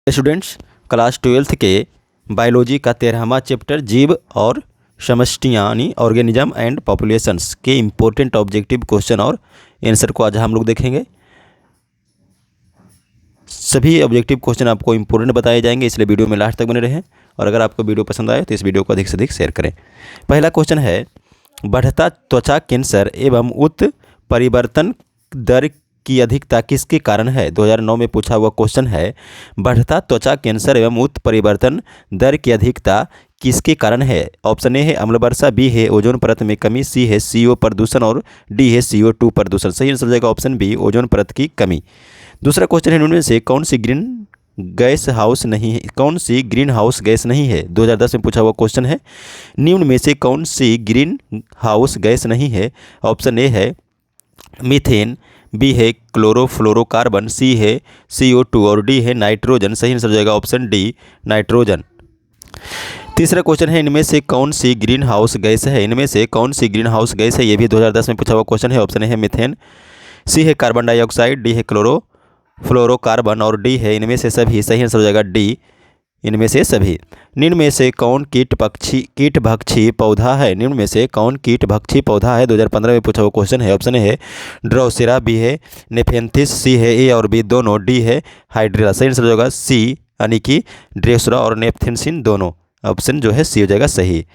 Students, class 12th के biology का 13वां chapter जीव और समष्टियाँ यानी ऑर्गेनिज्म एंड पॉपुलेशंस के इम्पोर्टेंट ऑब्जेक्टिव क्वेश्चन और आंसर को आज हम लोग देखेंगे। सभी ऑब्जेक्टिव क्वेश्चन आपको इम्पोर्टेंट बताए जाएंगे, इसलिए वीडियो में लास्ट तक बने रहें। और अगर आपको वीडियो पसंद आए तो इस वीडियो को अधिक से अधिक शेयर करें। पहला क्वेश्चन है, बढ़ता त्वचा कैंसर एवं उत्परिवर्तन दर की अधिकता किसके कारण है। 2009 में पूछा हुआ क्वेश्चन है, बढ़ता त्वचा कैंसर एवं उत्परिवर्तन दर की अधिकता किसके कारण है। ऑप्शन ए है अम्ल वर्षा, बी है ओजोन परत में कमी, सी है CO प्रदूषण और डी है CO2 प्रदूषण। सही आंसर हो जाएगा ऑप्शन बी, ओजोन परत की कमी। दूसरा क्वेश्चन है, इनमें से कौन सी ग्रीन हाउस गैस नहीं है। 2010 में पूछा हुआ क्वेश्चन है, निम्न में से कौन सी ग्रीन हाउस गैस नहीं है। ऑप्शन ए है मीथेन, बी है क्लोरोफ्लोरोकार्बन, सी है CO2 और डी है नाइट्रोजन। सही आंसर हो जाएगा ऑप्शन डी, नाइट्रोजन। तीसरा क्वेश्चन है, इनमें से कौन सी ग्रीन हाउस गैस है। इनमें से कौन सी ग्रीन हाउस गैस है, ये भी 2010 में पूछा हुआ क्वेश्चन है। ऑप्शन ए है मीथेन, सी है कार्बन डाइऑक्साइड, डी है क्लोरोफ्लोरोकार्बन और डी है इनमें से सभी। सही आंसर हो जाएगा डी, इनमें से सभी। निम्न में से कौन कीटभक्षी पौधा है। निम्न में से कौन कीटभक्षी पौधा है, 2015 में पूछा हुआ क्वेश्चन है। ऑप्शन ए है ड्रोसेरा, बी है नेफेंथिस, सी है ए और बी दोनों, डी है हाइड्रेला। सही आंसर हो जाएगा सी, यानी कि ड्रोसेरा और नेफेंथिस दोनों। ऑप्शन जो है सी हो जाएगा सही।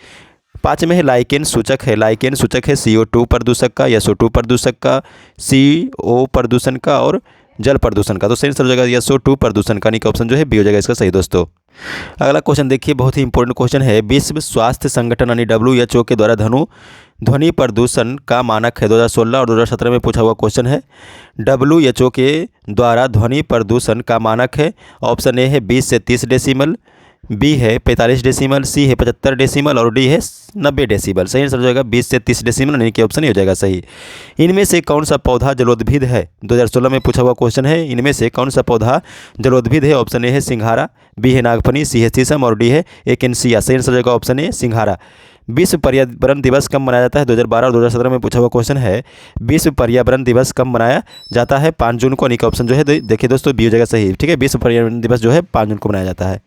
पाँच में है लाइकेन सूचक है। लाइकेन सूचक है CO2 प्रदूषक का, SO2 प्रदूषक का, CO प्रदूषण का और जल प्रदूषण का। तो सही आंसर हो जाएगा SO2 प्रदूषण का, यानी कि ऑप्शन जो है बी हो जाएगा इसका सही दोस्तों। अगला क्वेश्चन देखिए, बहुत ही इंपॉर्टेंट क्वेश्चन है। विश्व स्वास्थ्य संगठन यानी WHO के द्वारा ध्वनि प्रदूषण का मानक है। 2016 और 2017 में पूछा हुआ क्वेश्चन है, WHO के द्वारा ध्वनि प्रदूषण का मानक है। ऑप्शन ए है 20 से 30 डेसिमल, बी है 45 डेसिमल, सी है 75 डेसिमल और डी है 90 डेसिबल। सही आंसर हो जाएगा 20 से 30 डेसिमल, यानी कि ऑप्शन ही हो जाएगा सही। इनमें से कौन सा पौधा जलोद्भिद है। 2016 में पूछा हुआ क्वेश्चन है, इनमें से कौन सा पौधा जलोद्भिद है। ऑप्शन ए है सिंघारा, बी है नागफनी, सी है शीशम और डी है एकेनसिया। सही आंसर हो जाएगा ऑप्शन ए, सिंघारा। विश्व पर्यावरण दिवस कब मनाया जाता है। 2012 और 2017 में पूछा हुआ क्वेश्चन है, विश्व पर्यावरण दिवस कब मनाया जाता है। 5 जून को, यानी कि ऑप्शन जो है देखिए दोस्तों बी हो जाएगा सही। ठीक है, विश्व पर्यावरण दिवस जो है 5 जून को मनाया जाता है।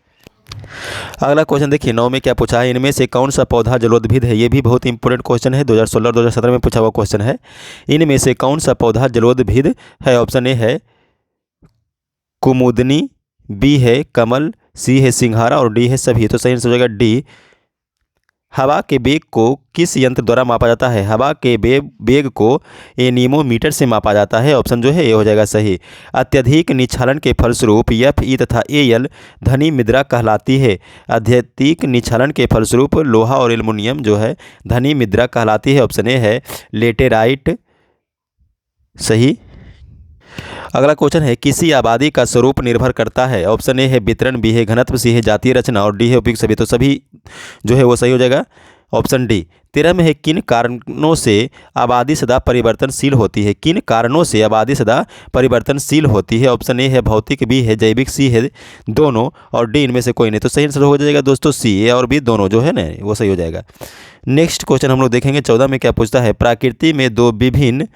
अगला क्वेश्चन देखिए, 9 में क्या पूछा है, इनमें से कौन सा पौधा जलोद्भिद है। ये भी बहुत इंपॉर्टेंट क्वेश्चन है, 2016 और 2017 में पूछा हुआ क्वेश्चन है। इनमें से कौन सा पौधा जलोद्भिद है। ऑप्शन ए है कुमुदनी, बी है कमल, सी है सिंघारा और डी है सभी। तो सही आंसर हो जाएगा डी। हवा के वेग को किस यंत्र द्वारा मापा जाता है। हवा के वेग को एनीमोमीटर से मापा जाता है। ऑप्शन जो है ये हो जाएगा सही। अत्यधिक निक्षालन के फलस्वरूप FE तथा AL ध्वनि मुद्रा कहलाती है। अत्यधिक निक्षालन के फलस्वरूप लोहा और एल्युमिनियम जो है ध्वनि मुद्रा कहलाती है। ऑप्शन ए है लेटेराइट, सही। अगला क्वेश्चन है, किसी आबादी का स्वरूप निर्भर करता है। ऑप्शन ए है वितरण, बी है घनत्व, सी है जातीय रचना और डी है उपयुक्त सभी। तो सभी जो है वो सही हो जाएगा ऑप्शन डी। 13 में है, किन कारणों से आबादी सदा परिवर्तनशील होती है। किन कारणों से आबादी सदा परिवर्तनशील होती है। ऑप्शन ए है भौतिक, बी है जैविक, सी है दोनों और डी इनमें से कोई नहीं। तो सही आंसर हो जाएगा दोस्तों सी, ए और बी दोनों जो है ना वो सही हो जाएगा। नेक्स्ट क्वेश्चन हम लोग देखेंगे, 14 में क्या पूछता है, प्रकृति में दो विभिन्न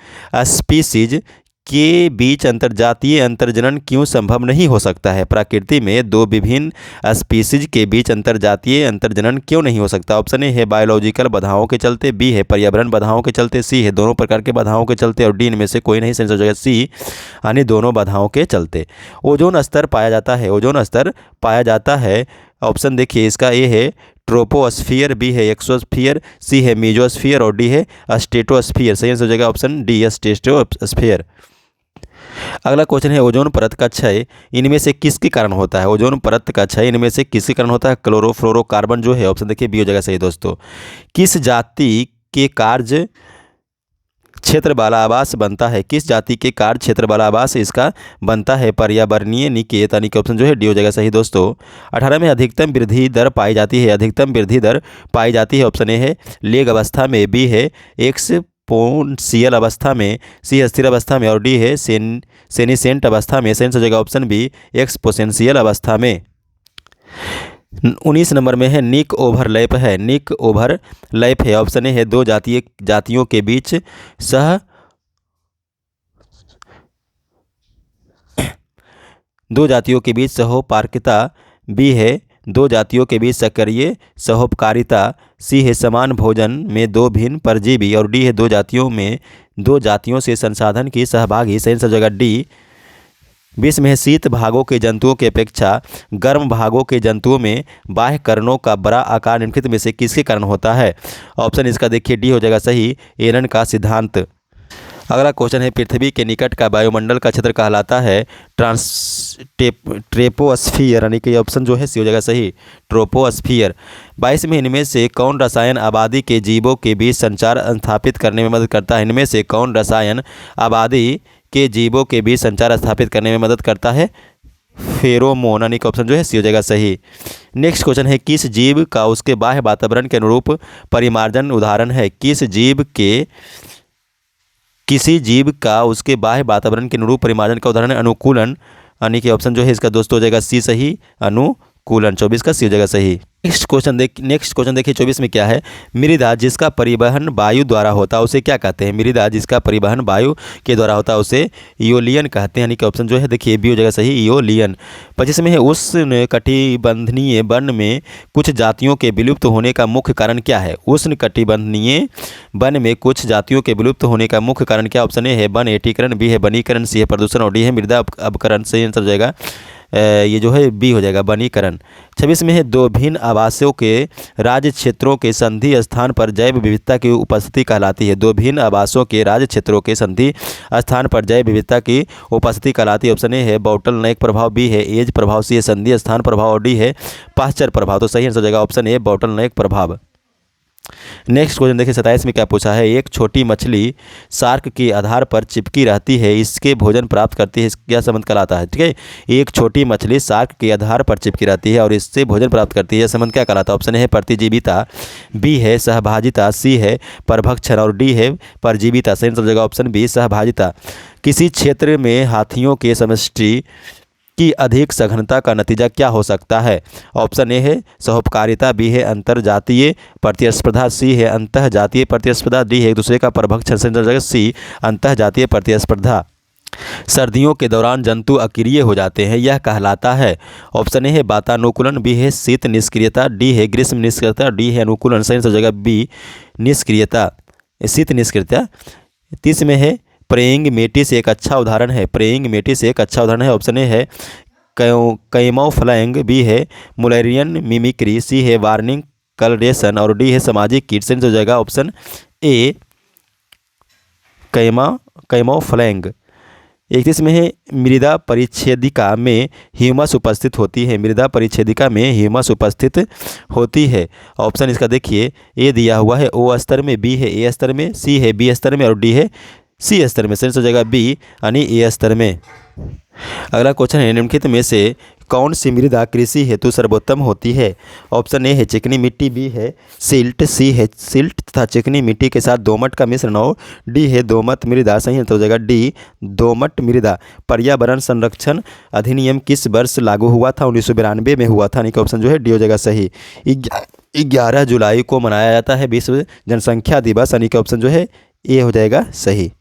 स्पीसीज के बीच अंतर्जातीय अंतर्जनन क्यों संभव नहीं हो सकता है। प्रकृति में दो विभिन्न स्पीसीज के बीच अंतर्जातीय अंतर्जनन क्यों नहीं हो सकता। ऑप्शन ए है बायोलॉजिकल बाधाओं के चलते, बी है पर्यावरण बाधाओं के चलते, सी है दोनों प्रकार के बाधाओं के चलते और डी इनमें से कोई नहीं। सही हो जाएगा सी, यानी दोनों बाधाओं के चलते। ओजोन स्तर पाया जाता है। ओजोन स्तर पाया जाता है। ऑप्शन देखिए इसका ए है ट्रोपोस्फियर, बी है एक्सोस्फियर, सी है मीजोस्फियर और डी है स्ट्रेटोस्फियर। सही आंसर हो जाएगा ऑप्शन डी, स्ट्रेटोस्फियर। अगला क्वेश्चन है, ओजोन परत का क्षय इनमें से किसके कारण होता है। ओजोन परत का क्षय इनमें से किसके कारण होता है। क्लोरोफ्लोरोकार्बन जो है, ऑप्शन देखिए बी हो जाएगा सही दोस्तों। किस जाति के कार्य क्षेत्र वाला आवास बनता है। किस जाति के कार्य क्षेत्र वाला आवास इसका बनता है। पर्यावरणीय निकेत, यानी कि ऑप्शन जो है डी हो जाएगा सही दोस्तों। 18 में अधिकतम वृद्धि दर पाई जाती है। अधिकतम वृद्धि दर पाई जाती है। ऑप्शन ए है लेग अवस्था में, बी है एक्सपोनेंशियल अवस्था में, सी है स्थिर अवस्था में और डी है सेनिसेंट अवस्था में। सही हो जाएगा ऑप्शन बी, एक्सपोनेंशियल अवस्था में। 19 नंबर में है निक ओवरलैप है। निक ओवरलैप है। ऑप्शन ए है दो जातियों के बीच सह दो जातियों के बीच सहोपार्किता, बी है दो जातियों के बीच सक्रिय सहोपकारिता, सी है समान भोजन में दो भिन्न परजीवी, और डी है दो जातियों से संसाधन की सहभागी। सही आंसर हो जाएगा डी। विश्व में शीत भागों के जंतुओं की अपेक्षा गर्म भागों के जंतुओं में बाह्य कर्णों का बड़ा आकार निम्नलिखित में से किसके कारण होता है? ऑप्शन इसका देखिए डी हो जाएगा सही, एलन का सिद्धांत। अगला क्वेश्चन है, पृथ्वी के निकट का वायुमंडल का क्षेत्र कहलाता है ट्रोपोस्फियर, यानी कि ऑप्शन जो है सी हो जाएगा सही, ट्रोपोस्फियर। 22 में इनमें से कौन रसायन आबादी के जीवों के बीच संचार स्थापित करने में मदद करता है? इनमें से कौन रसायन आबादी के जीवों के बीच संचार स्थापित करने में मदद करता है? फेरोमोन, यानी कि ऑप्शन जो है सी हो जाएगा सही। नेक्स्ट क्वेश्चन है, किस जीव का उसके बाह्य वातावरण के अनुरूप परिमार्जन उदाहरण है? किसी जीव का उसके बाह्य वातावरण के अनुरूप परिमार्जन का उदाहरण है अनुकूलन, यानी कि ऑप्शन जो है इसका दोस्तों हो जाएगा सी सही, अनुकूलन। 24 का सी हो जाएगा सही। नेक्स्ट क्वेश्चन देखिए 24 में क्या है, मृदा जिसका परिवहन वायु द्वारा होता है उसे क्या कहते हैं? मृदा जिसका परिवहन वायु के द्वारा होता है उसे इओलियन कहते हैं, यानी कि ऑप्शन जो है देखिए बी हो जाएगा सही, इओलियन। 25 में है, उष्णकटिबंधीय वन में कुछ जातियों के विलुप्त होने का मुख्य कारण क्या है? उष्णकटिबंधीय वन में कुछ जातियों के विलुप्त होने का मुख्य कारण क्या? ऑप्शन ए है वन एकीकरण, बी है वनीकरण, सी है प्रदूषण, और डी है मृदा अपकरण। सही आंसर हो जाएगा ये जो है बी हो जाएगा वनीकरण। 26 में है, दो भिन्न आवासों के राज्य क्षेत्रों के संधि स्थान पर जैव विविधता की उपस्थिति कहलाती है। दो भिन्न आवासों के राज्य क्षेत्रों के संधि स्थान पर जैव विविधता की उपस्थिति कहलाती है। ऑप्शन ए है बोटलनेक प्रभाव, बी है एज प्रभाव, सी है संधि स्थान प्रभाव, और डी है पाश्चर प्रभाव। तो सही आंसर हो जाएगा ऑप्शन ए बोटलनेक प्रभाव। नेक्स्ट क्वेश्चन देखिए 27 में क्या पूछा है, एक छोटी मछली शार्क के आधार पर चिपकी रहती है, इसके भोजन प्राप्त करती है, क्या संबंध कहलाता है? ठीक है, एक छोटी मछली शार्क के आधार पर चिपकी रहती है और इससे भोजन प्राप्त करती है, संबंध क्या कहलाता है? ऑप्शन है प्रतिजीविता, बी है सहभाजिता, सी है परभक्षण, और डी है परजीविता। सही आंसर हो जाएगा ऑप्शन बी सहभाजिता। किसी क्षेत्र में हाथियों के समष्टि की अधिक सघनता का नतीजा क्या हो सकता है? ऑप्शन ए है सहोपकारिता, बी है अंतरजातीय प्रतिस्पर्धा, सी है अंतःजातीय प्रतिस्पर्धा, डी है एक दूसरे का परभक्षण, सी अंतःजातीय प्रतिस्पर्धा। सर्दियों के दौरान जंतु अक्रिय हो जाते हैं, यह कहलाता है? ऑप्शन ए है वातानुकूलन, बी है शीत निष्क्रियता, डी है ग्रीष्म निष्क्रियता, डी है अनुकूलन। सही आंसर हो जाएगा बी निष्क्रियता, शीत निष्क्रियता। 30 में है, प्रेइंग मेटिस एक अच्छा उदाहरण है, प्रेइंग मेटिस एक अच्छा उदाहरण है। ऑप्शन ए है कैमोफ्लेजिंग, बी है मुलेरियन मिमिक्री, सी है वार्निंग कलरेशन, और डी है सामाजिक कीट। हो जाएगा ऑप्शन ए कैमोफ्लेजिंग। 31 में है, मृदा परिच्छेदिका में ह्यूमस उपस्थित होती है, मृदा परिच्छेदिका में ह्यूमस उपस्थित होती है। ऑप्शन इसका देखिए ए दिया हुआ है ओ स्तर में, बी है ए स्तर में, सी है बी स्तर में, और डी है सी स्तर में। सही हो जाएगा बी यानी ए स्तर में। अगला क्वेश्चन है, निम्नलिखित में से कौन सी मृदा कृषि हेतु सर्वोत्तम होती है? ऑप्शन ए है चिकनी मिट्टी, बी है सिल्ट, सी है सिल्ट तथा चिकनी मिट्टी के साथ दोमट का मिश्रण, और डी है दोमट मृदा। सही हो जाएगा डी दोमट मृदा। पर्यावरण संरक्षण अधिनियम किस वर्ष लागू हुआ था? 1992 में हुआ था, यानी कि ऑप्शन जो है डी हो जाएगा सही। 11 जुलाई को मनाया जाता है विश्व जनसंख्या दिवस, यानी कि ऑप्शन जो है ए हो जाएगा सही।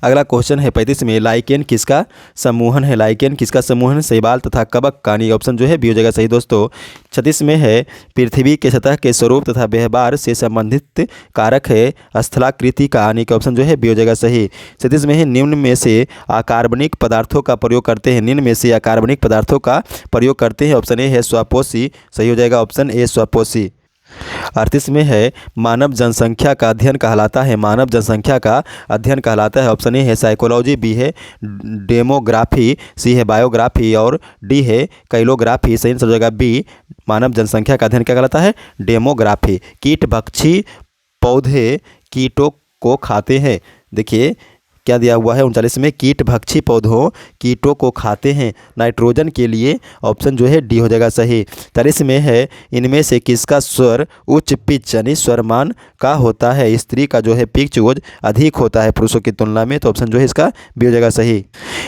अगला क्वेश्चन है 35 में, लाइकेन किसका समूहन है? लाइकेन किसका समूहन? शैवाल तथा कवक का, यानी ऑप्शन जो है बी हो जाएगा सही दोस्तों। 36 में है, पृथ्वी के सतह के स्वरूप तथा व्यवहार से संबंधित कारक है स्थलाकृति का, यानी कि ऑप्शन जो है बी हो जाएगा सही। 37 में है, निम्न में से अकार्बनिक पदार्थों का प्रयोग करते हैं, निम्न में से अकार्बनिक पदार्थों का प्रयोग करते हैं। ऑप्शन ए है स्वपोषी, सही हो जाएगा ऑप्शन ए स्वपोषी। 38 में है, मानव जनसंख्या का अध्ययन कहलाता है, मानव जनसंख्या का अध्ययन कहलाता है। ऑप्शन ए है साइकोलॉजी, बी है डेमोग्राफी, सी है बायोग्राफी, और डी है कैलोग्राफी। सही आंसर हो जाएगा बी मानव जनसंख्या का अध्ययन क्या कहलाता है? डेमोग्राफी। कीट भक्षी पौधे कीटों को खाते हैं, देखिए क्या दिया हुआ है 39 में, कीट भक्षी पौधों कीटों को खाते हैं, नाइट्रोजन के लिए। ऑप्शन जो है डी हो जाएगा सही। 40 में है, इनमें से किसका स्वर उच्च पिच यानी स्वरमान का होता है? स्त्री का जो है पिच अधिक होता है पुरुषों की तुलना में, तो ऑप्शन जो है इसका बी हो जाएगा सही।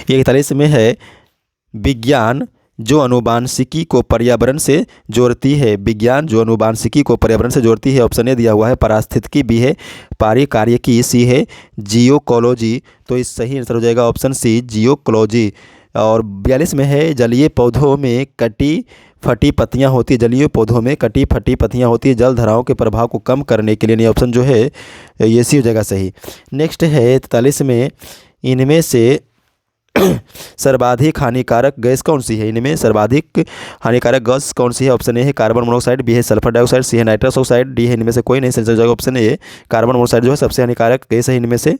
41 में है, विज्ञान जो अनुवांशिकी को पर्यावरण से जोड़ती है, विज्ञान जो अनुवांशिकी को पर्यावरण से जोड़ती है। ऑप्शन ए दिया हुआ है पारिस्थितिकी, बी है पारिकार्यिकी, सी है जियोकोलॉजी। तो इस सही आंसर हो जाएगा ऑप्शन सी जियोकोलॉजी। और 42 में है जलीय पौधों में कटी फटी पत्तियां होती है, जलीय पौधों में कटी फटी पत्तियां होती है जल धाराओं के प्रभाव को कम करने के लिए। यानी ऑप्शन जो है ये सी हो जाएगा सही। नेक्स्ट है 43 में इनमें से सर्वाधिक हानिकारक गैस कौन सी है? इनमें सर्वाधिक हानिकारक गैस कौन सी है? ऑप्शन ए है कार्बन मोनोऑक्साइड, बी है सल्फर डाइऑक्साइड, सी है नाइट्रस ऑक्साइड, डी है इनमें से कोई नहीं। सही जगह ऑप्शन ए कार्बन मोनोऑक्साइड जो है सबसे हानिकारक गैस है इनमें से।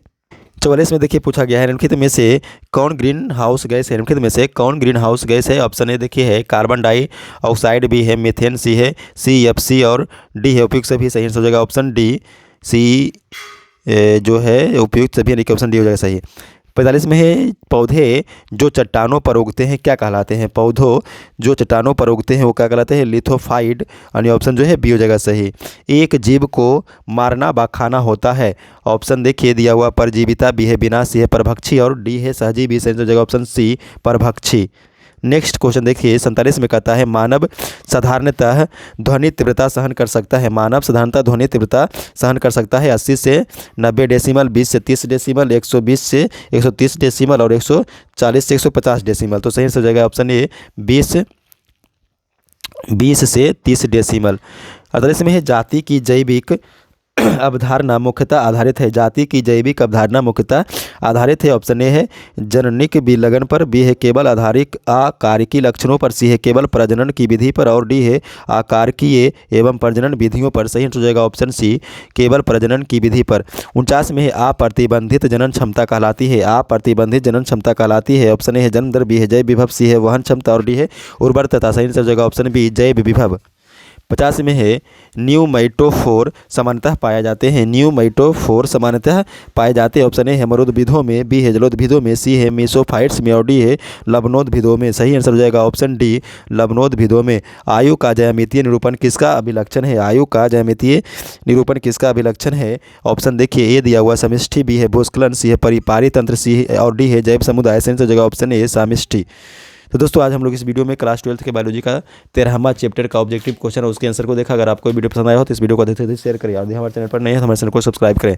44 में देखिए पूछा गया है निम्नलिखित में से कौन ग्रीन हाउस गैस है? निम्नलिखित में से कौन ग्रीन हाउस गैस है? ऑप्शन ए देखिए है कार्बन डाइऑक्साइड, बी है मीथेन, सी है CFC और डी है उपयुक्त सभी। सही हो जाएगा ऑप्शन डी सी जो है उपयुक्त सभी, यानी कि ऑप्शन डी हो जाएगा सही। 45 में है पौधे जो चट्टानों पर उगते हैं क्या कहलाते हैं? पौधों जो चट्टानों पर उगते हैं वो क्या कहलाते हैं? लिथोफाइट, यानी ऑप्शन जो है बी हो जाएगा सही। एक जीव को मारना व खाना होता है, ऑप्शन देखिए दिया हुआ परजीविता, बी है विनाश, सी है परभक्षी और डी है सहजीवी। सही हो जाएगा ऑप्शन सी परभक्षी। नेक्स्ट क्वेश्चन देखिए 47 में कहता है मानव साधारणतः ध्वनि तीव्रता सहन कर सकता है। मानव साधारणतः ध्वनि तीव्रता सहन कर सकता है 80 से 90 डेसिमल, 20 से 30 डेसिमल, 120 से 130 डेसिमल और 140 से 150 डेसिमल। तो सही हो जाएगा ऑप्शन ए 20 से 30 डेसिमल। 48 में है जाति की जैविक अवधारणा मुख्यतः आधारित है। जाति की जैविक अवधारणा मुख्यतः आधारित है। ऑप्शन ए है जननिक विलगन पर, बी है केवल आधारिक आकारिकी लक्षणों पर, सी है केवल प्रजनन की विधि पर और डी है आकारिकीय एवं प्रजनन विधियों पर। सही हो जाएगा ऑप्शन सी केवल प्रजनन की विधि पर। 49 में है अप्रतिबंधित जनन क्षमता कहलाती है। अप्रतिबंधित जनन क्षमता कहलाती है। ऑप्शन ए है जन्म दर, बी है जैव विभव, सी है वहन क्षमता और डी है उर्वरता। सही हो जाएगा ऑप्शन बी जैव विभव। 50 में है न्यूमैटोफोर सामान्यतः पाए जाते हैं। न्यूमैटोफोर सामान्यतः पाए जाते हैं। ऑप्शन ए है मरुद्भिदों में, बी है जलोद्भिदों में, सी है मेसोफाइट्स में और डी है लवणोद्भिदों में। सही आंसर हो जाएगा ऑप्शन डी लवणोद्भिदों में। आयु का ज्यामितीय निरूपण किसका अभिलक्षण है? आयु का ज्यामितीय निरूपण किसका अभिलक्षण है? ऑप्शन देखिए ए दिया हुआ समष्टि, बी है भूस्खलन, सी है परिपारी तंत्र, सी और डी है जैव समुदाय। सही हो जाएगा ऑप्शन ए समष्टि। तो दोस्तों आज हम लोग इस वीडियो में क्लास 12 के बायोलॉजी का 13वां चैप्टर का ऑब्जेक्टिव क्वेश्चन और उसके आंसर को देखा। अगर आपको वीडियो पसंद आया हो तो इस वीडियो को देखते शेयर करिए और यदि हमारे चैनल पर नहीं है तो हमारे चैनल को सब्सक्राइब करें।